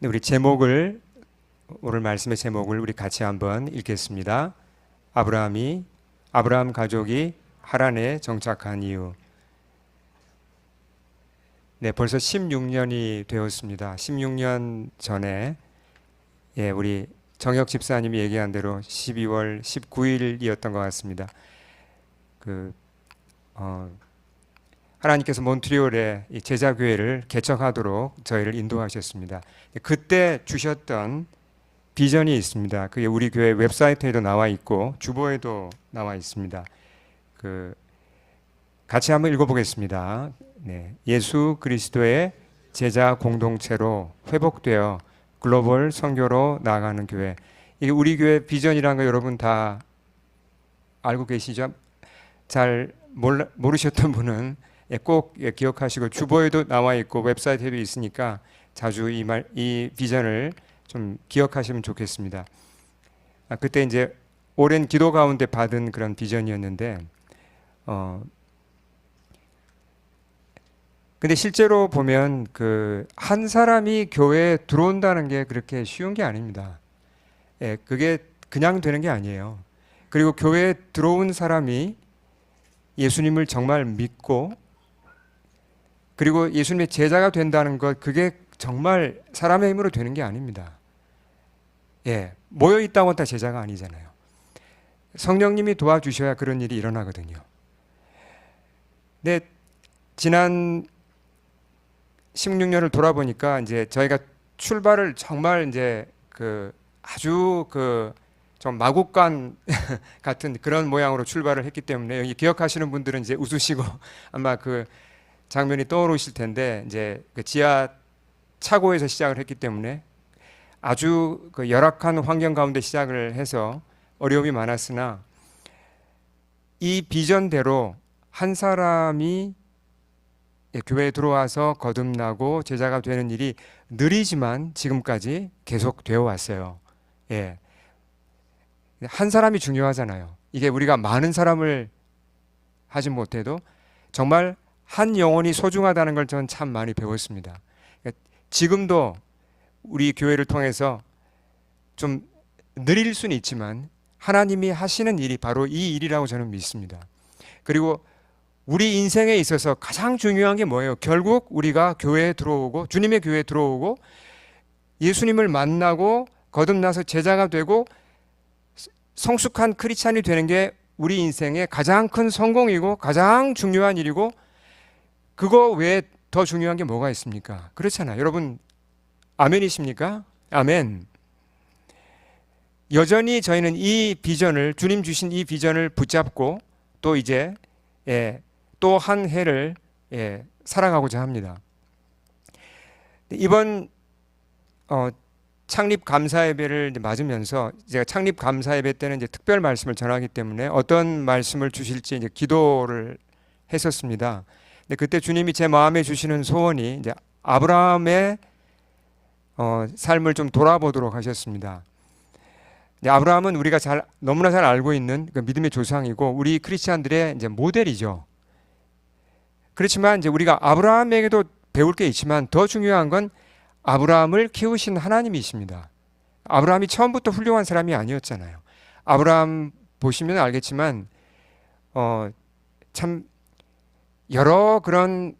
네, 오늘 말씀의 제목을 우리 같이 한번 읽겠습니다. 아브라함 가족이 하란에 정착한 이유. 네, 벌써 16년이 되었습니다. 16년 전에 우리 정혁 집사님이 얘기한 대로 12월 19일이었던 것 같습니다. 하나님께서 몬트리올에 이 제자교회를 개척하도록 저희를 인도하셨습니다. 그때 주셨던 비전이 있습니다. 그게 우리 교회 웹사이트에도 나와 있고 주보에도 나와 있습니다. 같이 한번 읽어보겠습니다. 네, 예수 그리스도의 제자 공동체로 회복되어 글로벌 선교로 나아가는 교회. 이게 우리 교회 비전이라는 거 여러분 다 알고 계시죠? 잘 모르셨던 분은 꼭 기억하시고 주보에도 나와 있고 웹사이트에도 있으니까 자주 이 비전을 좀 기억하시면 좋겠습니다. 그때 이제 오랜 기도 가운데 받은 그런 비전이었는데, 근데 실제로 보면 한 사람이 교회에 들어온다는 게 그렇게 쉬운 게 아닙니다. 그게 그냥 되는 게 아니에요. 그리고 교회에 들어온 사람이 예수님을 정말 믿고 그리고 예수님의 제자가 된다는 것, 그게 정말 사람의 힘으로 되는 게 아닙니다. 모여 있다고 다 제자가 아니잖아요. 성령님이 도와주셔야 그런 일이 일어나거든요. 근데 지난 16년을 돌아보니까 이제 저희가 출발을 정말 이제 아주 좀 마국간 같은 그런 모양으로 출발을 했기 때문에 여기 기억하시는 분들은 이제 웃으시고 아마 장면이 떠오르실 텐데, 이제 지하 차고에서 시작을 했기 때문에 아주 열악한 환경 가운데 시작을 해서 어려움이 많았으나 이 비전대로 한 사람이 교회에 들어와서 거듭나고 제자가 되는 일이 느리지만 지금까지 계속 되어 왔어요. 한 사람이 중요하잖아요. 이게 우리가 많은 사람을 하지 못해도 정말 한 영혼이 소중하다는 걸 저는 참 많이 배웠습니다. 지금도 우리 교회를 통해서 좀 느릴 수는 있지만 하나님이 하시는 일이 바로 이 일이라고 저는 믿습니다. 그리고 우리 인생에 있어서 가장 중요한 게 뭐예요? 결국 우리가 교회에 들어오고 주님의 교회에 들어오고 예수님을 만나고 거듭나서 제자가 되고 성숙한 크리스찬이 되는 게 우리 인생의 가장 큰 성공이고 가장 중요한 일이고, 그거 외에 더 중요한 게 뭐가 있습니까? 그렇잖아요. 여러분 아멘이십니까? 아멘. 여전히 저희는 이 비전을, 주님 주신 이 비전을 붙잡고 또 이제 또 한 해를 살아가고자 합니다. 이번 창립 감사 예배를 맞으면서 제가 창립 감사 예배 때는 이제 특별 말씀을 전하기 때문에 어떤 말씀을 주실지 이제 기도를 했었습니다. 근데 그때 주님이 제 마음에 주시는 소원이 이제 아브라함의 삶을 좀 돌아보도록 하셨습니다. 아브라함은 우리가 너무나 잘 알고 있는 믿음의 조상이고 우리 크리스찬들의 이제 모델이죠. 그렇지만 이제 우리가 아브라함에게도 배울 게 있지만 더 중요한 건 아브라함을 키우신 하나님이십니다. 아브라함이 처음부터 훌륭한 사람이 아니었잖아요. 아브라함 보시면 알겠지만 참 여러 그런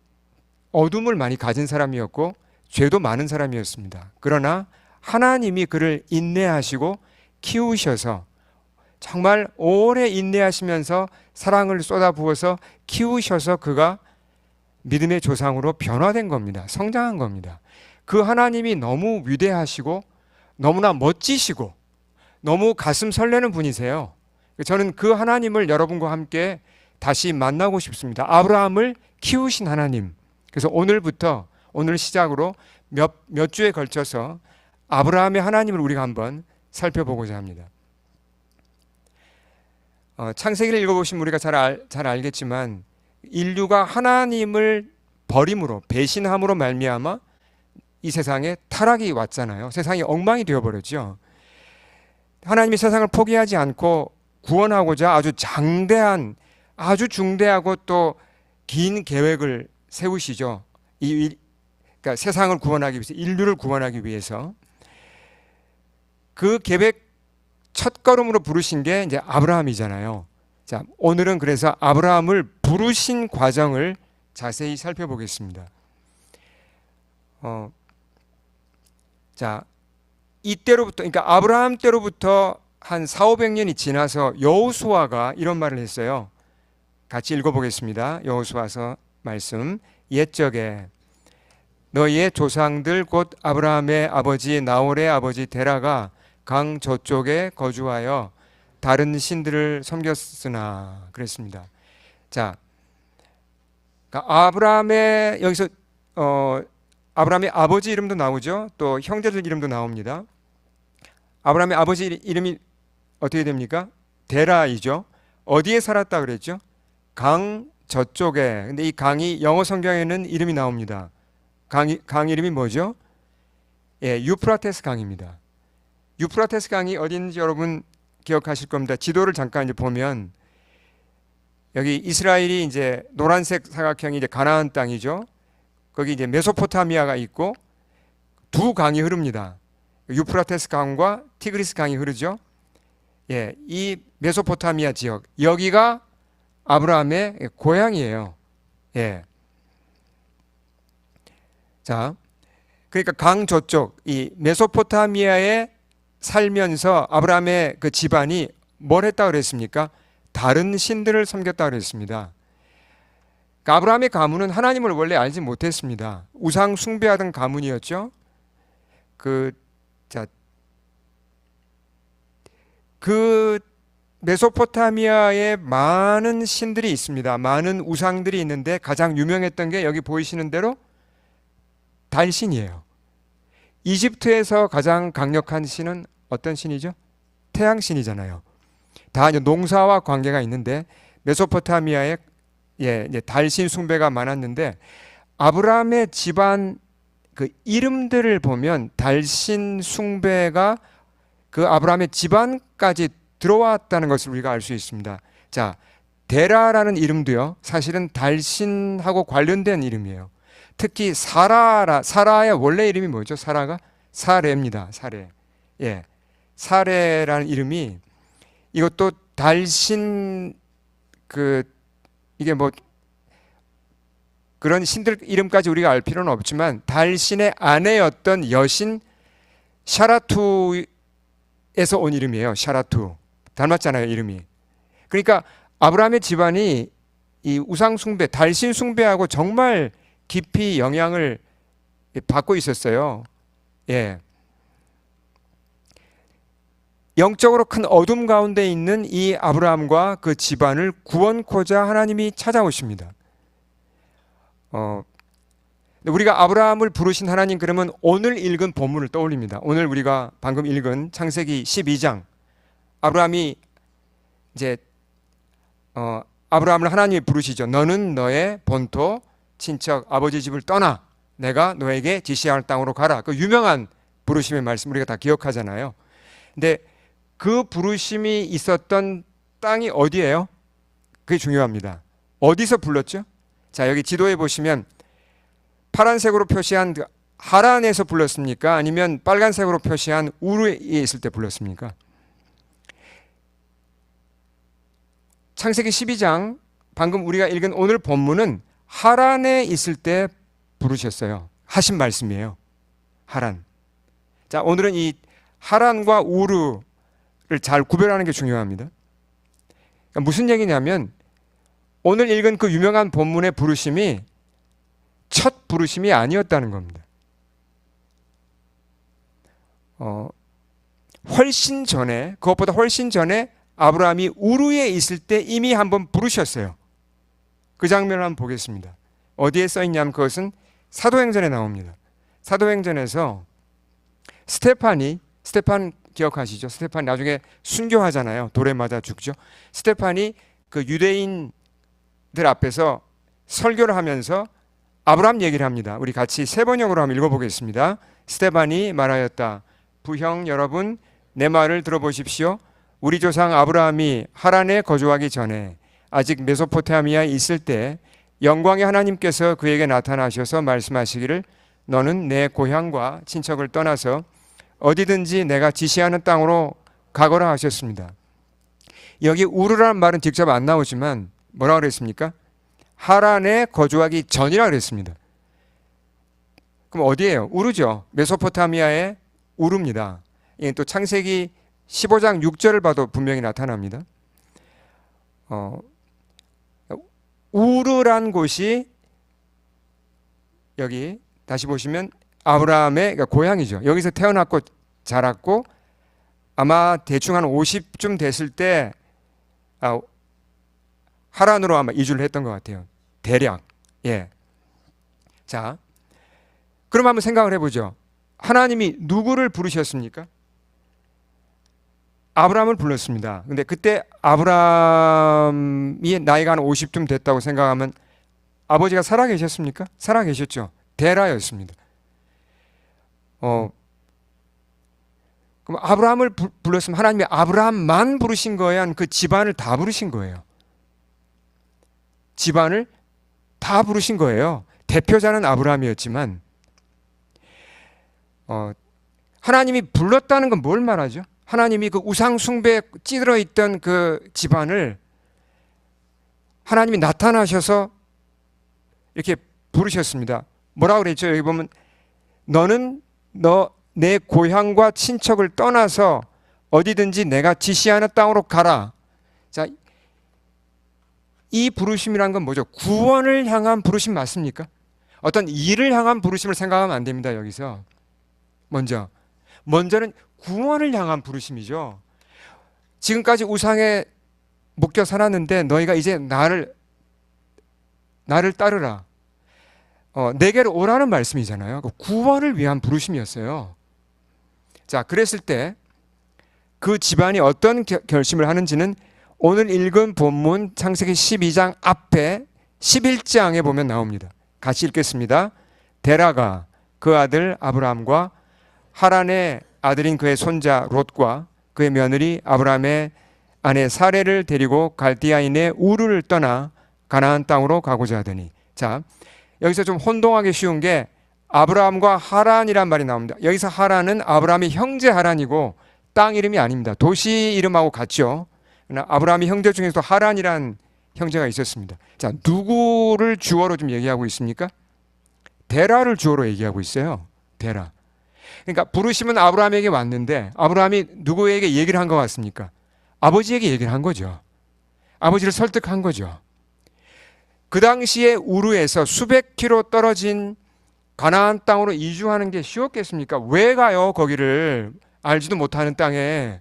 어둠을 많이 가진 사람이었고 죄도 많은 사람이었습니다. 그러나 하나님이 그를 인내하시고 키우셔서 정말 오래 인내하시면서 사랑을 쏟아부어서 키우셔서 그가 믿음의 조상으로 변화된 겁니다. 성장한 겁니다. 그 하나님이 너무 위대하시고 너무나 멋지시고 너무 가슴 설레는 분이세요. 저는 그 하나님을 여러분과 함께 다시 만나고 싶습니다. 아브라함을 키우신 하나님. 그래서 오늘 시작으로 몇 주에 걸쳐서 아브라함의 하나님을 우리가 한번 살펴보고자 합니다. 창세기를 읽어보시면 우리가 잘 알겠지만 인류가 하나님을 버림으로, 배신함으로 말미암아 이 세상에 타락이 왔잖아요. 세상이 엉망이 되어버렸죠. 하나님이 세상을 포기하지 않고 구원하고자 아주 장대한, 아주 중대하고 또 긴 계획을 세우시죠. 그러니까 세상을 구원하기 위해서, 인류를 구원하기 위해서 그 계획 첫 걸음으로 부르신 게 이제 아브라함이잖아요. 자, 오늘은 그래서 아브라함을 부르신 과정을 자세히 살펴보겠습니다. 자, 이때로부터, 그러니까 아브라함 때로부터 한 400~500년이 지나서 여호수아가 이런 말을 했어요. 같이 읽어보겠습니다. 여호수아서 말씀. 옛적에 너희의 조상들 곧 아브라함의 아버지 나홀의 아버지 데라가 강 저쪽에 거주하여 다른 신들을 섬겼으나 그랬습니다. 자, 그러니까 아브라함의 여기서 아브라함의 아버지 이름도 나오죠. 또 형제들 이름도 나옵니다. 아브라함의 아버지 이름이 어떻게 됩니까? 데라이죠. 어디에 살았다 그랬죠? 강 저쪽에. 근데 이 강이 영어 성경에는 이름이 나옵니다. 강 이름이 뭐죠? 예, 유프라테스 강입니다. 유프라테스 강이 어디 있는지 여러분 기억하실 겁니다. 지도를 잠깐 이제 보면 여기 이스라엘이 이제 노란색 사각형이 이제 가나안 땅이죠. 거기 이제 메소포타미아가 있고 두 강이 흐릅니다. 유프라테스 강과 티그리스 강이 흐르죠. 예, 이 메소포타미아 지역, 여기가 아브라함의 고향이에요. 예. 자, 그러니까 강 저쪽 이 메소포타미아에 살면서 아브라함의 그 집안이 뭘 했다 그랬습니까? 다른 신들을 섬겼다 그랬습니다. 그러니까 아브라함의 가문은 하나님을 원래 알지 못했습니다. 우상 숭배하던 가문이었죠. 그 메소포타미아에 많은 신들이 있습니다. 많은 우상들이 있는데 가장 유명했던 게 여기 보이시는 대로 달신이에요. 이집트에서 가장 강력한 신은 어떤 신이죠? 태양신이잖아요. 다 이제 농사와 관계가 있는데 메소포타미아에 이제 달신 숭배가 많았는데 아브라함의 집안 그 이름들을 보면 달신 숭배가 그 아브라함의 집안까지 들어왔다는 것을 우리가 알 수 있습니다. 자, 데라라는 이름도요, 사실은 달신하고 관련된 이름이에요. 특히 사라의 원래 이름이 뭐죠? 사라가 사레입니다. 사레. 예, 사레라는 이름이 이것도 달신 이게 뭐 그런 신들 이름까지 우리가 알 필요는 없지만 달신의 아내였던 여신 샤라투에서 온 이름이에요. 샤라투. 닮았잖아요, 이름이. 그러니까 아브라함의 집안이 이 우상 숭배, 달신 숭배하고 정말 깊이 영향을 받고 있었어요. 예. 영적으로 큰 어둠 가운데 있는 이 아브라함과 그 집안을 구원코자 하나님이 찾아오십니다. 우리가 아브라함을 부르신 하나님, 그러면 오늘 읽은 본문을 떠올립니다. 오늘 우리가 방금 읽은 창세기 12장, 아브라함이 이제 아브라함을 하나님이 부르시죠. 너는 너의 본토, 친척, 아버지 집을 떠나 내가 너에게 지시할 땅으로 가라. 그 유명한 부르심의 말씀 우리가 다 기억하잖아요. 근데 그 부르심이 있었던 땅이 어디예요? 그게 중요합니다. 어디서 불렀죠? 자, 여기 지도에 보시면 파란색으로 표시한 하란에서 불렀습니까? 아니면 빨간색으로 표시한 우르에 있을 때 불렀습니까? 창세기 12장 방금 우리가 읽은 오늘 본문은 하란에 있을 때 부르셨어요. 하신 말씀이에요. 하란. 자, 오늘은 이 하란과 우르를 잘 구별하는 게 중요합니다. 그러니까 무슨 얘기냐면 오늘 읽은 그 유명한 본문의 부르심이 첫 부르심이 아니었다는 겁니다. 훨씬 전에, 그것보다 훨씬 전에 아브라함이 우르에 있을 때 이미 한번 부르셨어요. 그 장면을 한번 보겠습니다. 어디에 써 있냐면 그것은 사도행전에 나옵니다. 사도행전에서 스테판 기억하시죠? 스테판 나중에 순교하잖아요. 돌에 맞아 죽죠. 스테판이 그 유대인들 앞에서 설교를 하면서 아브라함 얘기를 합니다. 우리 같이 세 번역으로 한번 읽어보겠습니다. 스테반이 말하였다. 부형 여러분, 내 말을 들어보십시오. 우리 조상 아브라함이 하란에 거주하기 전에 아직 메소포타미아에 있을 때 영광의 하나님께서 그에게 나타나셔서 말씀하시기를 너는 내 고향과 친척을 떠나서 어디든지 내가 지시하는 땅으로 가거라 하셨습니다. 여기 우르라는 말은 직접 안 나오지만 뭐라 그랬습니까? 하란에 거주하기 전이라 그랬습니다. 그럼 어디예요? 우르죠. 메소포타미아의 우르입니다. 이게 또 창세기 15장 6절을 봐도 분명히 나타납니다. 우르란 곳이 여기 다시 보시면 아브라함의 그러니까 고향이죠. 여기서 태어났고 자랐고 아마 대충 한 50쯤 됐을 때 하란으로 아마 이주를 했던 것 같아요. 대략. 예. 자, 그럼 한번 생각을 해보죠. 하나님이 누구를 부르셨습니까? 아브라함을 불렀습니다. 근데 그때 아브라함이 나이가 한 50쯤 됐다고 생각하면 아버지가 살아계셨습니까? 살아계셨죠. 데라였습니다. 그럼 아브라함을 불렀으면 하나님이 아브라함만 부르신 거예요? 아니면 그 집안을 다 부르신 거예요? 집안을 다 부르신 거예요. 대표자는 아브라함이었지만 하나님이 불렀다는 건 뭘 말하죠? 하나님이 그 우상 숭배에 찌들어 있던 그 집안을 하나님이 나타나셔서 이렇게 부르셨습니다. 뭐라고 그랬죠? 여기 보면 너는 내 고향과 친척을 떠나서 어디든지 내가 지시하는 땅으로 가라. 자, 이 부르심이란 건 뭐죠? 구원을 향한 부르심 맞습니까? 어떤 일을 향한 부르심을 생각하면 안 됩니다. 여기서 먼저는 구원을 향한 부르심이죠. 지금까지 우상에 묶여 살았는데 너희가 이제 나를 따르라. 내게로 오라는 말씀이잖아요. 구원을 위한 부르심이었어요. 자, 그랬을 때 그 집안이 어떤 결심을 하는지는 오늘 읽은 본문 창세기 12장 앞에 11장에 보면 나옵니다. 같이 읽겠습니다. 데라가 그 아들 아브라함과 하란의 아들인 그의 손자 롯과 그의 며느리 아브라함의 아내 사레를 데리고 갈디아인의 우르를 떠나 가나안 땅으로 가고자 하더니, 자, 여기서 좀 혼동하기 쉬운 게 아브라함과 하란이란 말이 나옵니다. 여기서 하란은 아브라함의 형제 하란이고 땅 이름이 아닙니다. 도시 이름하고 같죠. 그러나 아브라함의 형제 중에서도 하란이란 형제가 있었습니다. 자, 누구를 주어로 좀 얘기하고 있습니까? 데라를 주어로 얘기하고 있어요. 데라. 그러니까 부르심은 아브라함에게 왔는데 아브라함이 누구에게 얘기를 한 것 같습니까? 아버지에게 얘기를 한 거죠. 아버지를 설득한 거죠. 그 당시에 우르에서 수백 킬로 떨어진 가나안 땅으로 이주하는 게 쉬웠겠습니까? 왜 가요? 거기를 알지도 못하는 땅에.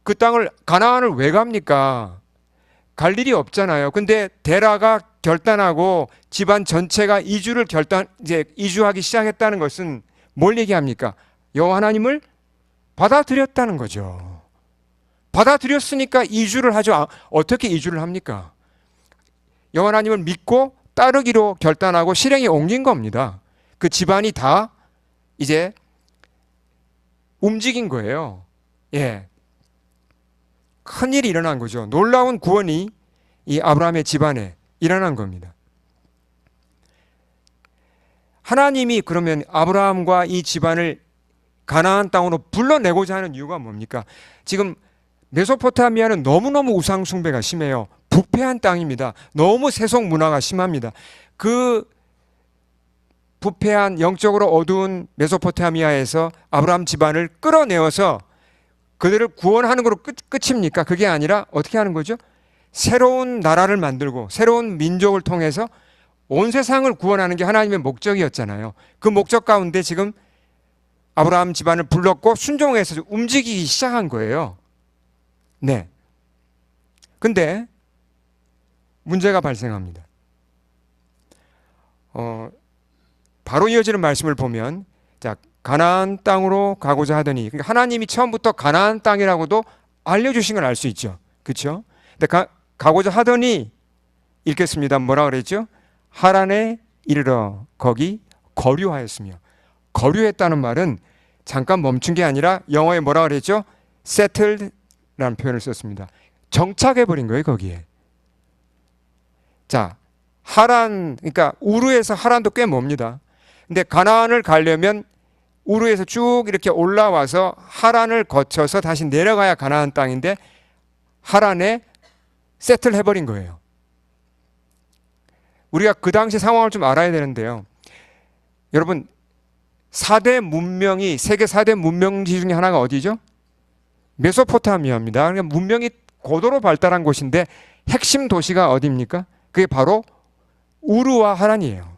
그 땅을 가나안을 왜 갑니까? 갈 일이 없잖아요. 근데 데라가 결단하고 집안 전체가 이주하기 시작했다는 것은 뭘 얘기합니까? 여호와 하나님을 받아들였다는 거죠. 받아들였으니까 이주를 하죠. 어떻게 이주를 합니까? 여호와 하나님을 믿고 따르기로 결단하고 실행에 옮긴 겁니다. 그 집안이 다 이제 움직인 거예요. 예. 큰일이 일어난 거죠. 놀라운 구원이 이 아브라함의 집안에 일어난 겁니다. 하나님이 그러면 아브라함과 이 집안을 가나안 땅으로 불러내고자 하는 이유가 뭡니까? 지금 메소포타미아는 너무너무 우상 숭배가 심해요. 부패한 땅입니다. 너무 세속 문화가 심합니다. 그 부패한 영적으로 어두운 메소포타미아에서 아브라함 집안을 끌어내어서 그들을 구원하는 거로 끝입니까? 그게 아니라 어떻게 하는 거죠? 새로운 나라를 만들고 새로운 민족을 통해서 온 세상을 구원하는 게 하나님의 목적이었잖아요. 그 목적 가운데 지금 아브라함 집안을 불렀고 순종해서 움직이기 시작한 거예요. 네. 근데 문제가 발생합니다. 바로 이어지는 말씀을 보면, 자, 가나안 땅으로 가고자 하더니, 그러니까 하나님이 처음부터 가나안 땅이라고도 알려주신 걸 알 수 있죠. 그렇죠? 근데 가고자 하더니 읽겠습니다. 뭐라 그랬죠? 하란에 이르러 거기 거류하였으며. 거류했다는 말은 잠깐 멈춘 게 아니라 영어에 뭐라 그랬죠? settled라는 표현을 썼습니다. 정착해버린 거예요, 거기에. 자, 하란, 그러니까 우르에서 하란도 꽤 멉니다. 근데 가나안을 가려면 우르에서 쭉 이렇게 올라와서 하란을 거쳐서 다시 내려가야 가나안 땅인데 하란에 세틀 해버린 거예요. 우리가 그 당시 상황을 좀 알아야 되는데요. 여러분, 4대 문명이, 세계 4대 문명지 중에 하나가 어디죠? 메소포타미아입니다. 그러니까 문명이 고도로 발달한 곳인데 핵심 도시가 어디입니까? 그게 바로 우르와 하란이에요.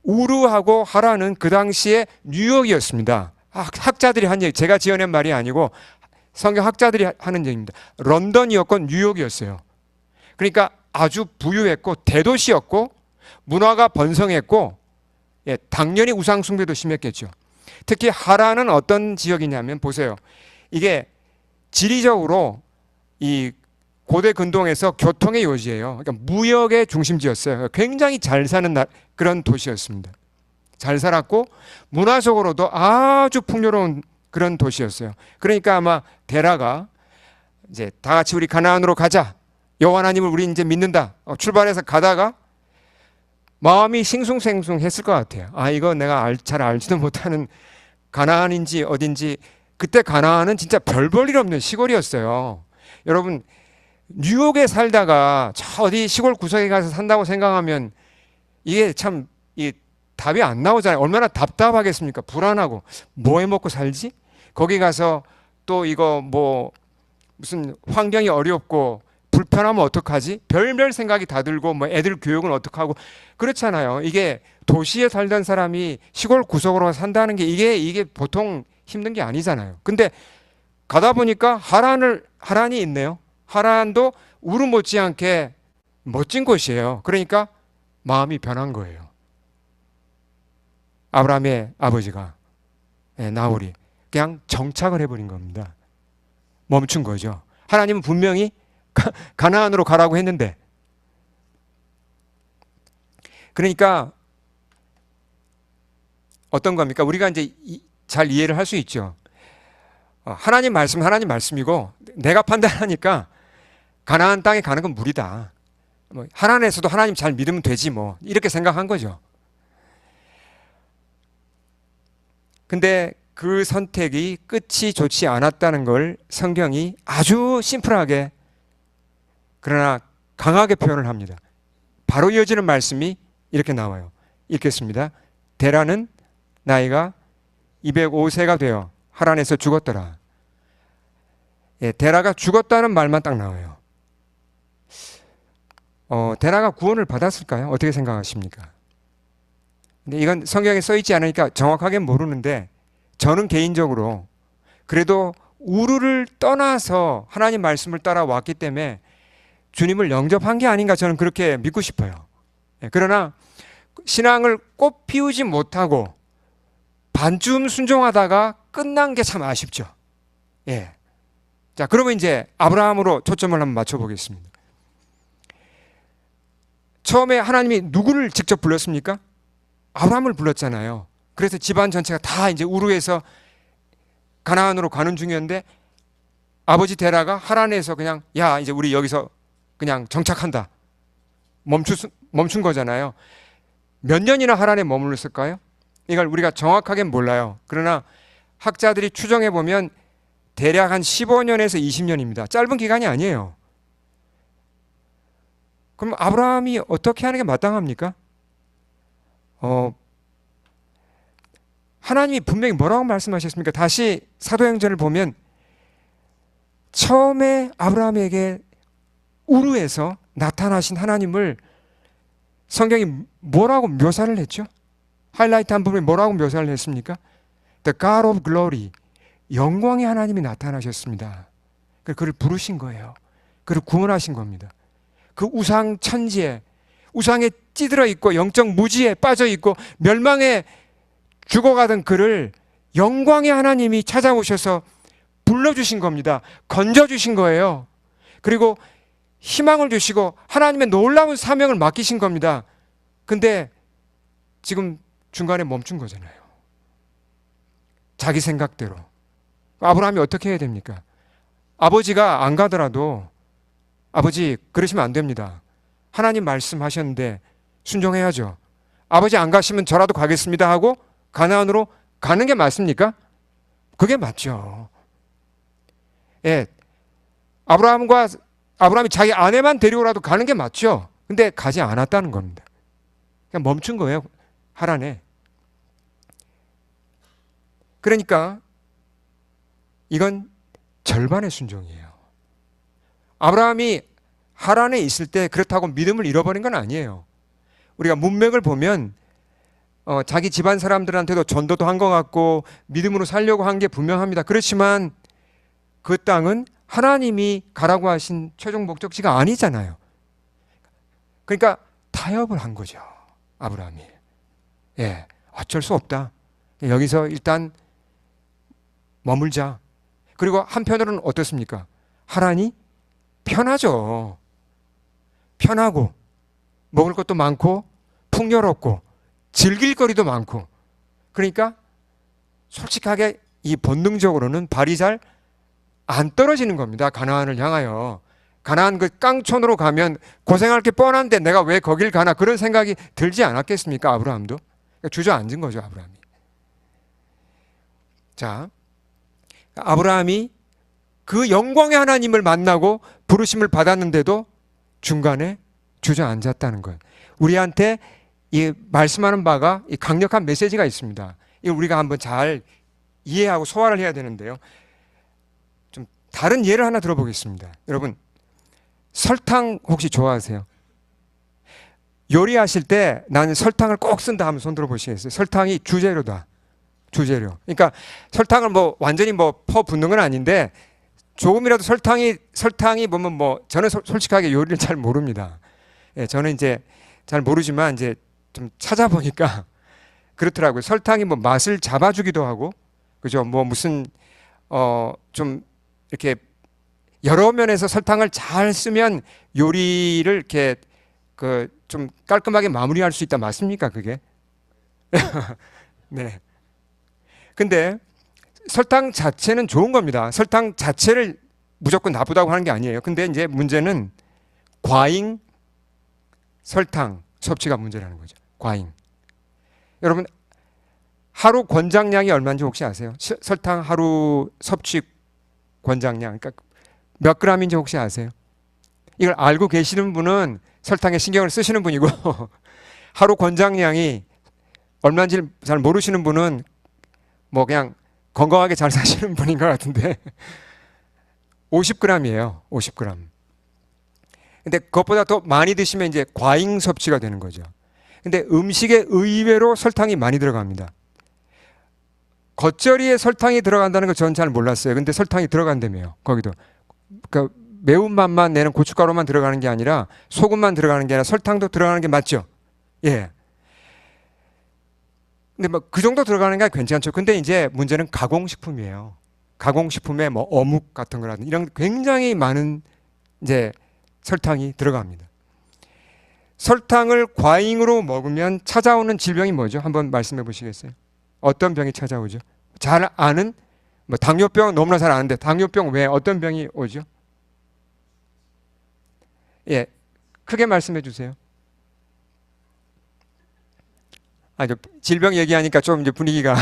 우르하고 하란은 그 당시에 뉴욕이었습니다. 학자들이 한 얘기, 제가 지어낸 말이 아니고 성경 학자들이 하는 얘기입니다. 런던이었고 뉴욕이었어요. 그러니까 아주 부유했고 대도시였고 문화가 번성했고, 예, 당연히 우상 숭배도 심했겠죠. 특히 하란은 어떤 지역이냐면 보세요. 이게 지리적으로 이 고대 근동에서 교통의 요지예요. 그러니까 무역의 중심지였어요. 굉장히 잘 사는 그런 도시였습니다. 잘 살았고 문화적으로도 아주 풍요로운 그런 도시였어요. 그러니까 아마 데라가 이제 다 같이 우리 가나안으로 가자. 여호와 하나님을 우리 이제 믿는다. 출발해서 가다가 마음이 싱숭생숭했을 것 같아요. 이거 내가 잘 알지도 못하는 가나안인지 어딘지. 그때 가나안은 진짜 별 볼 일 없는 시골이었어요. 여러분, 뉴욕에 살다가 저 어디 시골 구석에 가서 산다고 생각하면 이게 참 답이 안 나오잖아요. 얼마나 답답하겠습니까? 불안하고 뭐 해 먹고 살지? 거기 가서 또 이거 뭐 무슨 환경이 어렵고 불편하면 어떡하지? 별별 생각이 다 들고 뭐 애들 교육은 어떡하고 그렇잖아요. 이게 도시에 살던 사람이 시골 구석으로 산다는 게 이게 보통 힘든 게 아니잖아요. 근데 가다 보니까 하란이 있네요. 하란도 우르 못지않게 멋진 곳이에요. 그러니까 마음이 변한 거예요. 아브라함의 아버지가, 나홀이 그냥 정착을 해버린 겁니다. 멈춘 거죠. 하나님은 분명히 가나안으로 가라고 했는데, 그러니까 어떤 겁니까? 우리가 이제 잘 이해를 할 수 있죠. 하나님 말씀은 하나님 말씀이고 내가 판단하니까 가나안 땅에 가는 건 무리다. 하나님에서도 하나님 잘 믿으면 되지 뭐 이렇게 생각한 거죠. 근데 그 선택이 끝이 좋지 않았다는 걸 성경이 아주 심플하게 그러나 강하게 표현을 합니다. 바로 이어지는 말씀이 이렇게 나와요. 읽겠습니다. 데라는 나이가 205세가 되어 하란에서 죽었더라. 예, 데라가 죽었다는 말만 딱 나와요. 데라가 구원을 받았을까요? 어떻게 생각하십니까? 근데 이건 성경에 써 있지 않으니까 정확하게 모르는데 저는 개인적으로 그래도 우르를 떠나서 하나님 말씀을 따라왔기 때문에 주님을 영접한 게 아닌가 저는 그렇게 믿고 싶어요. 예, 그러나 신앙을 꽃 피우지 못하고 반쯤 순종하다가 끝난 게 참 아쉽죠. 예. 자, 그러면 이제 아브라함으로 초점을 한번 맞춰보겠습니다. 처음에 하나님이 누구를 직접 불렀습니까? 아브라함을 불렀잖아요. 그래서 집안 전체가 다 이제 우르에서 가나안으로 가는 중이었는데 아버지 데라가 하란에서 그냥 야 이제 우리 여기서 그냥 정착한다. 멈춘 거잖아요. 몇 년이나 하란에 머물렀을까요? 이걸 우리가 정확하게 몰라요. 그러나 학자들이 추정해 보면 대략 한 15년에서 20년입니다. 짧은 기간이 아니에요. 그럼 아브라함이 어떻게 하는 게 마땅합니까? 하나님이 분명히 뭐라고 말씀하셨습니까? 다시 사도행전을 보면 처음에 아브라함에게 우르에서 나타나신 하나님을 성경이 뭐라고 묘사를 했죠? 하이라이트 한 부분에 뭐라고 묘사를 했습니까? The God of Glory, 영광의 하나님이 나타나셨습니다. 그를 부르신 거예요. 그를 구원하신 겁니다. 그 우상 천지에, 우상에 찌들어 있고 영적 무지에 빠져 있고 멸망에 죽어가던 그를 영광의 하나님이 찾아오셔서 불러주신 겁니다. 건져주신 거예요. 그리고 희망을 주시고 하나님의 놀라운 사명을 맡기신 겁니다. 근데 지금 중간에 멈춘 거잖아요. 자기 생각대로. 아브라함이 어떻게 해야 됩니까? 아버지가 안 가더라도 아버지 그러시면 안 됩니다. 하나님 말씀하셨는데 순종해야죠. 아버지 안 가시면 저라도 가겠습니다 하고 가나안으로 가는 게 맞습니까? 그게 맞죠. 예. 아브라함이 자기 아내만 데리고라도 가는 게 맞죠. 근데 가지 않았다는 겁니다. 그냥 멈춘 거예요. 하란에. 그러니까 이건 절반의 순종이에요. 아브라함이 하란에 있을 때 그렇다고 믿음을 잃어버린 건 아니에요. 우리가 문맥을 보면 자기 집안 사람들한테도 전도도 한 것 같고 믿음으로 살려고 한 게 분명합니다. 그렇지만 그 땅은 하나님이 가라고 하신 최종 목적지가 아니잖아요. 그러니까 타협을 한 거죠. 아브라함이. 예, 어쩔 수 없다. 여기서 일단 머물자. 그리고 한편으로는 어떻습니까? 하란이 편하죠. 편하고 먹을 것도 많고 풍요롭고 즐길 거리도 많고. 그러니까 솔직하게 이 본능적으로는 발이 잘 안 떨어지는 겁니다. 가나안을 향하여. 가나안 그 깡촌으로 가면 고생할 게 뻔한데 내가 왜 거길 가나 그런 생각이 들지 않았겠습니까? 아브라함도. 그러니까 주저앉은 거죠. 아브라함이. 자, 아브라함이 그 영광의 하나님을 만나고 부르심을 받았는데도 중간에 주저앉았다는 거예요. 우리한테 이 말씀하는 바가 이 강력한 메시지가 있습니다. 이걸 우리가 한번 잘 이해하고 소화를 해야 되는데요. 좀 다른 예를 하나 들어보겠습니다. 여러분, 설탕 혹시 좋아하세요? 요리하실 때 나는 설탕을 꼭 쓴다 하면 손 들어보시겠어요? 설탕이 주재료다. 주재료. 그러니까 설탕을 뭐 완전히 뭐 퍼붓는 건 아닌데 조금이라도 설탕이 보면 뭐 저는 솔직하게 요리를 잘 모릅니다. 예, 저는 이제 잘 모르지만 이제 좀 찾아보니까 그렇더라고요. 설탕이 뭐 맛을 잡아주기도 하고, 그죠? 뭐 무슨 좀 이렇게 여러 면에서 설탕을 잘 쓰면 요리를 이렇게 그 좀 깔끔하게 마무리할 수 있다. 맞습니까? 그게? 네. 근데 설탕 자체는 좋은 겁니다. 설탕 자체를 무조건 나쁘다고 하는 게 아니에요. 근데 이제 문제는 과잉 설탕 섭취가 문제라는 거죠. 과잉. 여러분, 하루 권장량이 얼마인지 혹시 아세요? 설탕 하루 섭취 권장량. 그러니까 몇 그램인지 혹시 아세요? 이걸 알고 계시는 분은 설탕에 신경을 쓰시는 분이고 하루 권장량이 얼마인지 잘 모르시는 분은 뭐 그냥 건강하게 잘 사시는 분인 것 같은데 50g이에요. 50g. 근데 그것보다 더 많이 드시면 이제 과잉 섭취가 되는 거죠. 근데 음식에 의외로 설탕이 많이 들어갑니다. 겉절이에 설탕이 들어간다는 걸 저는 잘 몰랐어요. 근데 설탕이 들어간다며요. 거기도. 그러니까 매운맛만 내는 고춧가루만 들어가는 게 아니라 소금만 들어가는 게 아니라 설탕도 들어가는 게 맞죠? 예. 근데 뭐 그 정도 들어가는 게 괜찮죠. 근데 이제 문제는 가공식품이에요. 가공식품에 뭐 어묵 같은 거라든지 이런 굉장히 많은 이제 설탕이 들어갑니다. 설탕을 과잉으로 먹으면 찾아오는 질병이 뭐죠? 한번 말씀해 보시겠어요? 어떤 병이 찾아오죠? 잘 아는 뭐 당뇨병 너무나 잘 아는데 당뇨병 외에 어떤 병이 오죠? 예, 크게 말씀해 주세요. 질병 얘기하니까 좀 이제 분위기가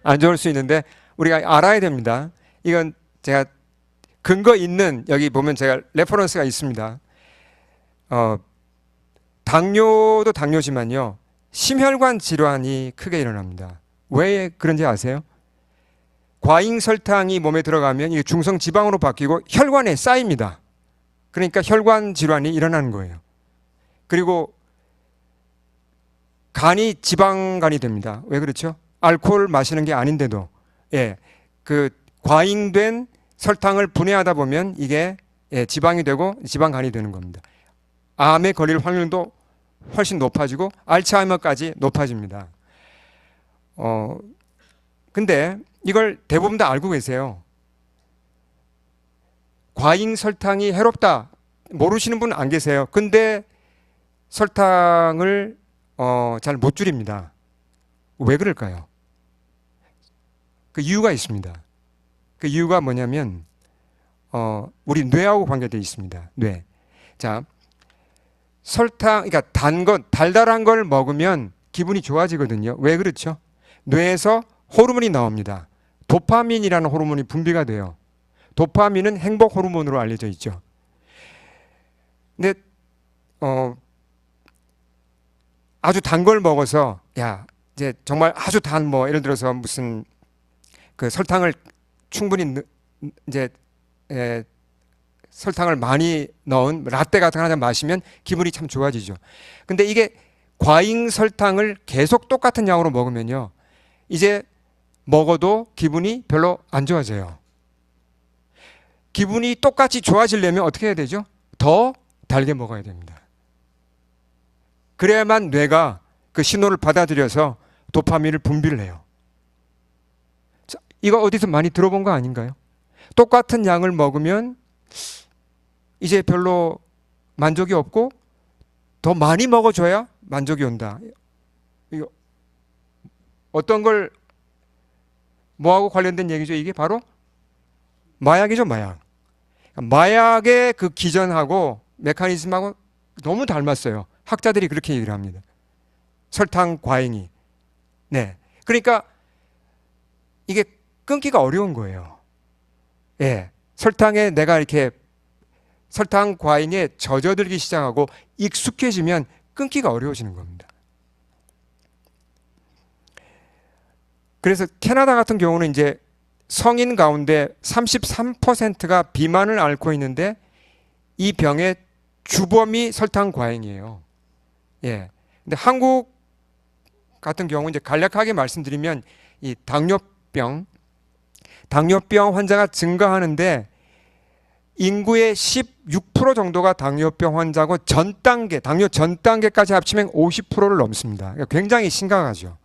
안 좋을 수 있는데 우리가 알아야 됩니다. 이건 제가 근거 있는 여기 보면 제가 레퍼런스가 있습니다. 당뇨도 당뇨지만요. 심혈관 질환이 크게 일어납니다. 왜 그런지 아세요? 과잉 설탕이 몸에 들어가면 이게 중성 지방으로 바뀌고 혈관에 쌓입니다. 그러니까 혈관 질환이 일어나는 거예요. 그리고 간이 지방간이 됩니다. 왜 그렇죠? 알코올 마시는 게 아닌데도 그 과잉된 설탕을 분해하다 보면 이게 지방이 되고 지방간이 되는 겁니다. 암에 걸릴 확률도 훨씬 높아지고 알츠하이머까지 높아집니다. 근데 이걸 대부분 다 알고 계세요. 과잉 설탕이 해롭다 모르시는 분은 안 계세요. 근데 설탕을 잘 못 줄입니다. 왜 그럴까요? 그 이유가 있습니다. 그 이유가 뭐냐면 우리 뇌하고 관계되어 있습니다. 뇌. 자, 설탕, 그러니까 달달한 걸 먹으면 기분이 좋아지거든요. 왜 그렇죠? 뇌에서 호르몬이 나옵니다. 도파민이라는 호르몬이 분비가 돼요. 도파민은 행복 호르몬으로 알려져 있죠. 근데 아주 단 걸 먹어서 야 이제 정말 아주 단 뭐 예를 들어서 무슨 그 설탕을 충분히 이제 설탕을 많이 넣은 라떼 같은 거 하나 마시면 기분이 참 좋아지죠. 근데 이게 과잉 설탕을 계속 똑같은 양으로 먹으면요, 이제 먹어도 기분이 별로 안 좋아져요. 기분이 똑같이 좋아지려면 어떻게 해야 되죠? 더 달게 먹어야 됩니다. 그래야만 뇌가 그 신호를 받아들여서 도파민을 분비를 해요. 자, 이거 어디서 많이 들어본 거 아닌가요? 똑같은 양을 먹으면 이제 별로 만족이 없고 더 많이 먹어줘야 만족이 온다. 이거 어떤 걸 뭐하고 관련된 얘기죠? 이게 바로 마약이죠, 마약. 마약의 그 기전하고 메커니즘하고 너무 닮았어요. 학자들이 그렇게 얘기를 합니다. 설탕 과잉이. 네. 그러니까 이게 끊기가 어려운 거예요. 예. 설탕에 내가 이렇게 설탕 과잉에 젖어들기 시작하고 익숙해지면 끊기가 어려워지는 겁니다. 그래서 캐나다 같은 경우는 이제 성인 가운데 33%가 비만을 앓고 있는데 이 병의 주범이 설탕 과잉이에요. 예. 근데 한국 같은 경우 이제 간략하게 말씀드리면 이 당뇨병 환자가 증가하는데 인구의 16% 정도가 당뇨병 환자고 당뇨 전 단계까지 합치면 50%를 넘습니다. 그러니까 굉장히 심각하죠.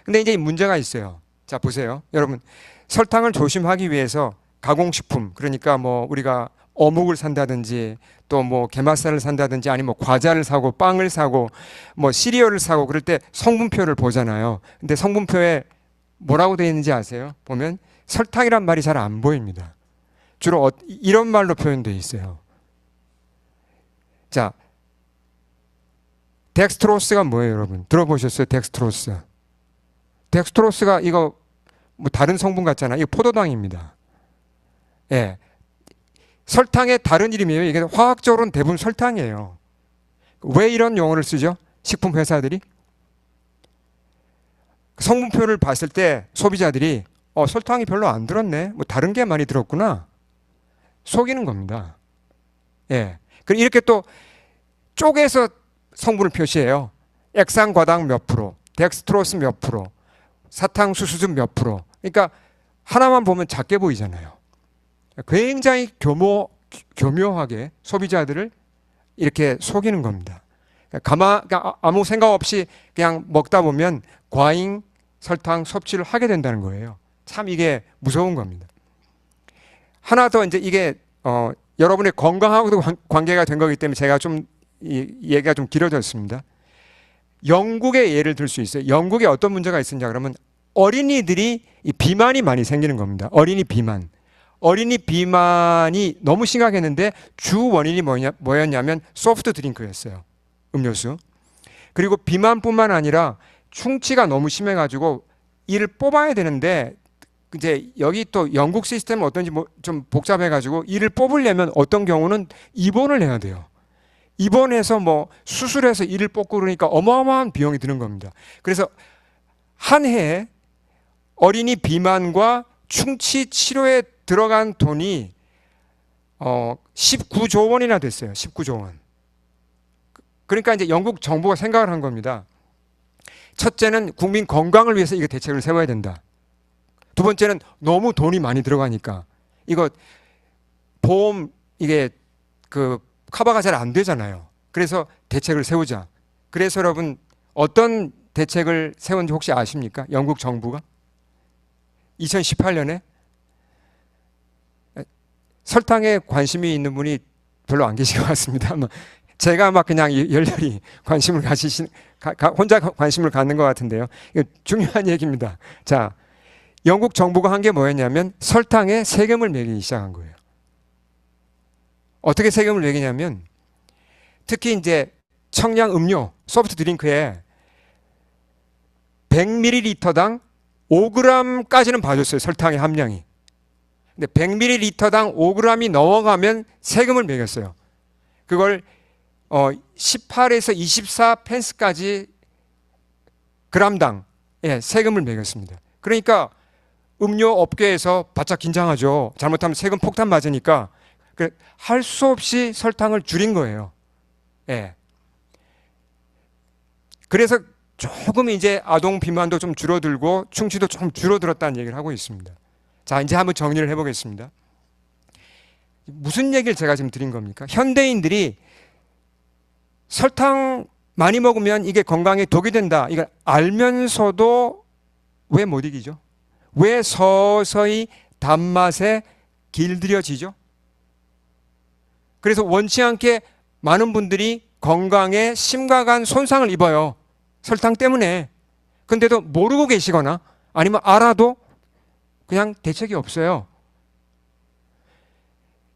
근데 이제 문제가 있어요. 자, 보세요. 여러분, 설탕을 조심하기 위해서 가공식품, 그러니까 뭐 우리가 어묵을 산다든지 또 뭐 게맛살을 산다든지 아니면 뭐 과자를 사고 빵을 사고 뭐 시리얼을 사고 그럴 때 성분표를 보잖아요. 근데 성분표에 뭐라고 되어 있는지 아세요? 보면 설탕이란 말이 잘 안 보입니다. 주로 이런 말로 표현되어 있어요. 자, 덱스트로스가 뭐예요, 여러분? 들어보셨어요? 덱스트로스. 덱스트로스가 이거 뭐 다른 성분 같잖아요. 이거 포도당입니다. 예. 설탕의 다른 이름이에요. 이게 화학적으로는 대부분 설탕이에요. 왜 이런 용어를 쓰죠? 식품 회사들이 성분표를 봤을 때 소비자들이 설탕이 별로 안 들었네. 뭐 다른 게 많이 들었구나. 속이는 겁니다. 예. 그리고 이렇게 또 쪼개서 성분을 표시해요. 액상과당 몇 프로, 덱스트로스 몇 프로, 사탕수수즙 몇 프로. 그러니까 하나만 보면 작게 보이잖아요. 굉장히 교묘하게 소비자들을 이렇게 속이는 겁니다. 그러니까 아무 생각 없이 그냥 먹다 보면 과잉 설탕 섭취를 하게 된다는 거예요. 참 이게 무서운 겁니다. 하나 더 이제 이게 여러분의 건강하고도 관계가 된 거기 때문에 제가 좀 얘기가 좀 길어졌습니다. 영국의 예를 들 수 있어요. 영국에 어떤 문제가 있었냐 그러면 어린이들이 이 비만이 많이 생기는 겁니다. 어린이 비만이 너무 심각했는데 주 원인이 뭐였냐면 소프트 드링크였어요. 음료수. 그리고 비만뿐만 아니라 충치가 너무 심해가지고 이를 뽑아야 되는데 이제 여기 또 영국 시스템은 어떤지 좀 복잡해가지고 이를 뽑으려면 어떤 경우는 입원을 해야 돼요. 입원해서 뭐 수술해서 이를 뽑고 그러니까 어마어마한 비용이 드는 겁니다. 그래서 한 해에 어린이 비만과 충치 치료에 들어간 돈이 19조 원이나 됐어요. 19조 원. 그러니까 이제 영국 정부가 생각을 한 겁니다. 첫째는 국민 건강을 위해서 이거 대책을 세워야 된다. 두 번째는 너무 돈이 많이 들어가니까 이거 보험 이게 그 커버가 잘 안 되잖아요. 그래서 대책을 세우자. 그래서 여러분 어떤 대책을 세운지 혹시 아십니까? 영국 정부가 2018년에 설탕에 관심이 있는 분이 별로 안 계신 것 같습니다. 제가 막 그냥 열렬히 관심을 혼자 관심을 갖는 것 같은데요. 이거 중요한 얘기입니다. 자, 영국 정부가 한 게 뭐였냐면 설탕에 세금을 매기기 시작한 거예요. 어떻게 세금을 매기냐면 특히 이제 청량 음료, 소프트 드링크에 100ml당 5g까지는 봐줬어요. 설탕의 함량이. 근데 100ml당 5g이 넘어가면 세금을 매겼어요. 그걸 18에서 24펜스까지 그람당 세금을 매겼습니다. 그러니까 음료 업계에서 바짝 긴장하죠. 잘못하면 세금 폭탄 맞으니까 할 수 없이 설탕을 줄인 거예요. 예. 그래서 조금 이제 아동 비만도 좀 줄어들고 충치도 좀 줄어들었다는 얘기를 하고 있습니다. 자, 이제 한번 정리를 해보겠습니다. 무슨 얘기를 제가 지금 드린 겁니까? 현대인들이 설탕 많이 먹으면 이게 건강에 독이 된다. 이걸 알면서도 왜 못 이기죠? 왜 서서히 단맛에 길들여지죠? 그래서 원치 않게 많은 분들이 건강에 심각한 손상을 입어요. 설탕 때문에. 근데도 모르고 계시거나 아니면 알아도 그냥 대책이 없어요.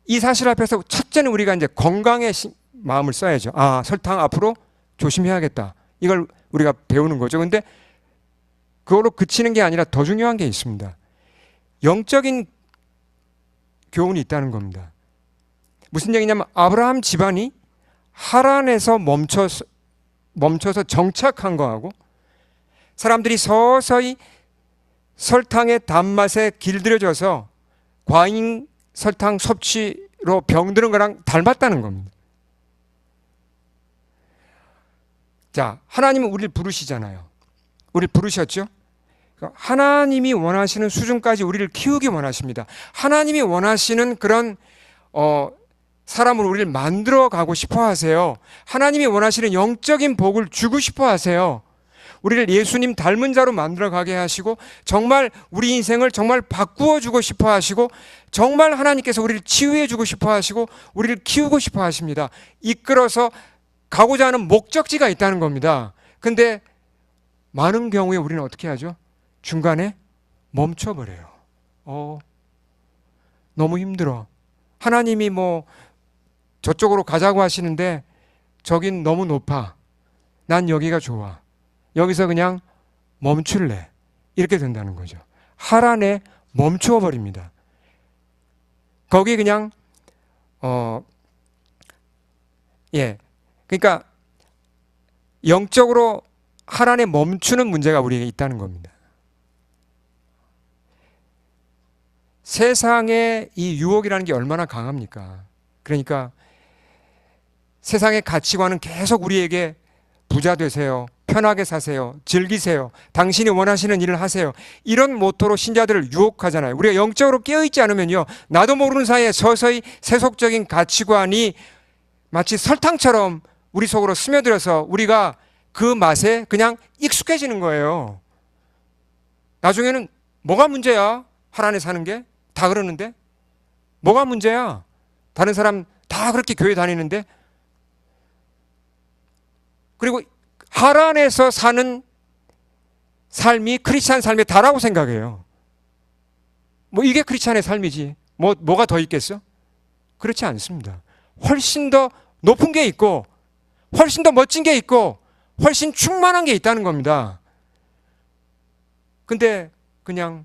이 사실 앞에서 첫째는 우리가 이제 건강에 마음을 써야죠. 아, 설탕 앞으로 조심해야겠다. 이걸 우리가 배우는 거죠. 근데 그걸로 그치는 게 아니라 더 중요한 게 있습니다. 영적인 교훈이 있다는 겁니다. 무슨 얘기냐면 아브라함 집안이 하란에서 멈춰서 정착한 거하고 사람들이 서서히 설탕의 단맛에 길들여져서 과잉 설탕 섭취로 병드는 거랑 닮았다는 겁니다. 자, 하나님은 우리를 부르시잖아요. 우리를 부르셨죠? 하나님이 원하시는 수준까지 우리를 키우기 원하십니다. 하나님이 원하시는 그런 사람으로 우리를 만들어 가고 싶어 하세요. 하나님이 원하시는 영적인 복을 주고 싶어 하세요. 우리를 예수님 닮은 자로 만들어 가게 하시고 정말 우리 인생을 정말 바꾸어 주고 싶어 하시고 정말 하나님께서 우리를 치유해 주고 싶어 하시고 우리를 키우고 싶어 하십니다. 이끌어서 가고자 하는 목적지가 있다는 겁니다. 근데 많은 경우에 우리는 어떻게 하죠? 중간에 멈춰버려요. 너무 힘들어. 하나님이 뭐 저쪽으로 가자고 하시는데 저긴 너무 높아. 난 여기가 좋아. 여기서 그냥 멈출래. 이렇게 된다는 거죠. 하란에 멈추어 버립니다. 거기 그냥 그러니까 영적으로 하란에 멈추는 문제가 우리에게 있다는 겁니다. 세상의 이 유혹이라는 게 얼마나 강합니까? 그러니까 세상의 가치관은 계속 우리에게 부자 되세요. 편하게 사세요. 즐기세요. 당신이 원하시는 일을 하세요. 이런 모토로 신자들을 유혹하잖아요. 우리가 영적으로 깨어있지 않으면요. 나도 모르는 사이에 서서히 세속적인 가치관이 마치 설탕처럼 우리 속으로 스며들어서 우리가 그 맛에 그냥 익숙해지는 거예요. 나중에는 뭐가 문제야? 하란에 사는 게? 다 그러는데? 뭐가 문제야? 다른 사람 다 그렇게 교회 다니는데? 그리고 하란에서 사는 삶이 크리스찬 삶의 다라고 생각해요. 뭐 이게 크리스찬의 삶이지. 뭐가 더 있겠어? 그렇지 않습니다. 훨씬 더 높은 게 있고 훨씬 더 멋진 게 있고 훨씬 충만한 게 있다는 겁니다. 근데 그냥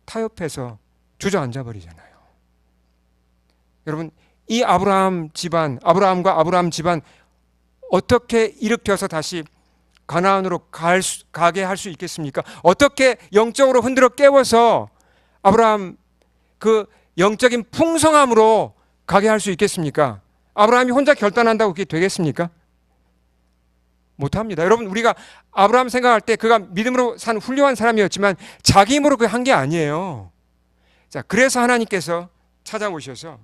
타협해서 주저앉아 버리잖아요. 여러분, 이 아브라함과 아브라함 집안 어떻게 일으켜서 다시 가나안으로 가게 할 수 있겠습니까? 어떻게 영적으로 흔들어 깨워서 아브라함 그 영적인 풍성함으로 가게 할 수 있겠습니까? 아브라함이 혼자 결단한다고 그게 되겠습니까? 못합니다. 여러분, 우리가 아브라함 생각할 때 그가 믿음으로 산 훌륭한 사람이었지만 자기 힘으로 그게 한 게 아니에요. 자, 그래서 하나님께서 찾아오셔서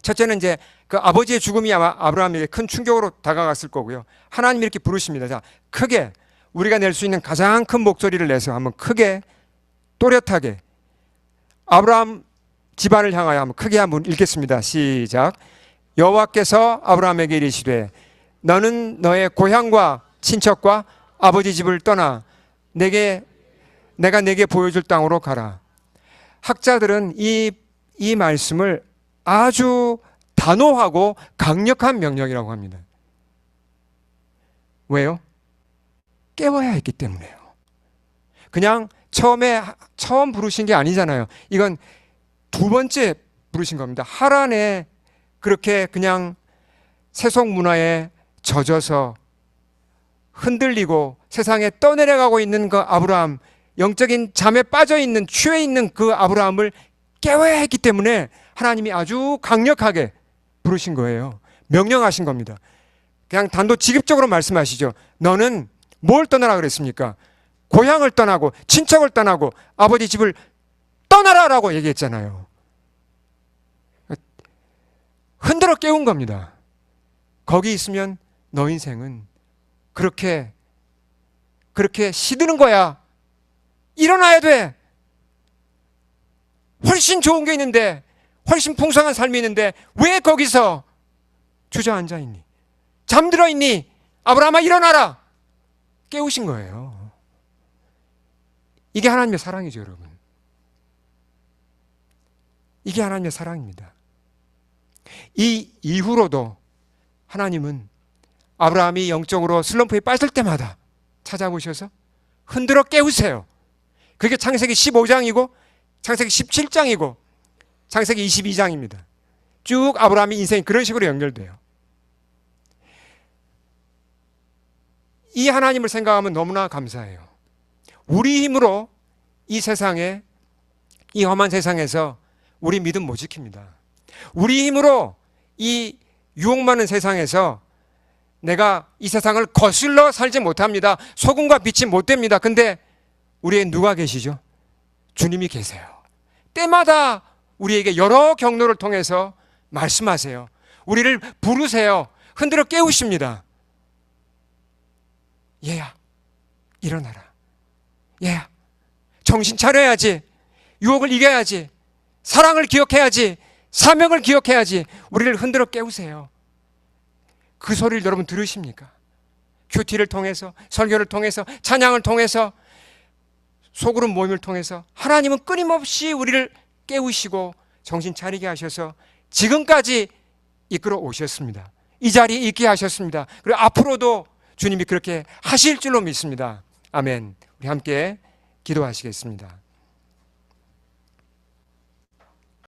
첫째는 이제 그 아버지의 죽음이 아마 아브라함에게 큰 충격으로 다가갔을 거고요. 하나님이 이렇게 부르십니다. 자, 크게 우리가 낼 수 있는 가장 큰 목소리를 내서 한번 크게 또렷하게 아브라함 집안을 향하여 한번 크게 한번 읽겠습니다. 시작. 여호와께서 아브라함에게 이르시되 너는 너의 고향과 친척과 아버지 집을 떠나 내가 내게 보여줄 땅으로 가라. 학자들은 이 말씀을 아주 단호하고 강력한 명령이라고 합니다. 왜요? 깨워야 했기 때문에요. 그냥 처음 부르신 게 아니잖아요. 이건 두 번째 부르신 겁니다. 하란에 그렇게 그냥 세속 문화에 젖어서 흔들리고 세상에 떠내려가고 있는 그 아브라함, 영적인 잠에 빠져 있는, 취해 있는 그 아브라함을 깨워야 했기 때문에 하나님이 아주 강력하게 부르신 거예요. 명령하신 겁니다. 그냥 단도직입적으로 말씀하시죠. 너는 뭘 떠나라 그랬습니까? 고향을 떠나고 친척을 떠나고 아버지 집을 떠나라라고 얘기했잖아요. 흔들어 깨운 겁니다. 거기 있으면 너 인생은 그렇게 시드는 거야. 일어나야 돼. 훨씬 좋은 게 있는데, 훨씬 풍성한 삶이 있는데 왜 거기서 주저앉아 있니? 잠들어 있니? 아브라함아 일어나라. 깨우신 거예요. 이게 하나님의 사랑이죠, 여러분. 이게 하나님의 사랑입니다. 이 이후로도 하나님은 아브라함이 영적으로 슬럼프에 빠질 때마다 찾아보셔서 흔들어 깨우세요. 그게 창세기 15장이고 창세기 17장이고 창세기 22장입니다. 쭉 아브라함의 인생이 그런 식으로 연결돼요. 이 하나님을 생각하면 너무나 감사해요. 우리 힘으로 이 세상에, 이 험한 세상에서 우리 믿음 못 지킵니다. 우리 힘으로 이 유혹 많은 세상에서 내가 이 세상을 거슬러 살지 못합니다. 소금과 빛이 못 됩니다. 근데 우리에 누가 계시죠? 주님이 계세요. 때마다 우리에게 여러 경로를 통해서 말씀하세요. 우리를 부르세요. 흔들어 깨우십니다. 얘야, 일어나라. 얘야, 정신 차려야지. 유혹을 이겨야지. 사랑을 기억해야지. 사명을 기억해야지. 우리를 흔들어 깨우세요. 그 소리를 여러분 들으십니까? 큐티를 통해서, 설교를 통해서, 찬양을 통해서, 소그룹 모임을 통해서 하나님은 끊임없이 우리를 깨우시고 정신 차리게 하셔서 지금까지 이끌어 오셨습니다. 이 자리에 있게 하셨습니다. 그리고 앞으로도 주님이 그렇게 하실 줄로 믿습니다. 아멘. 우리 함께 기도하시겠습니다.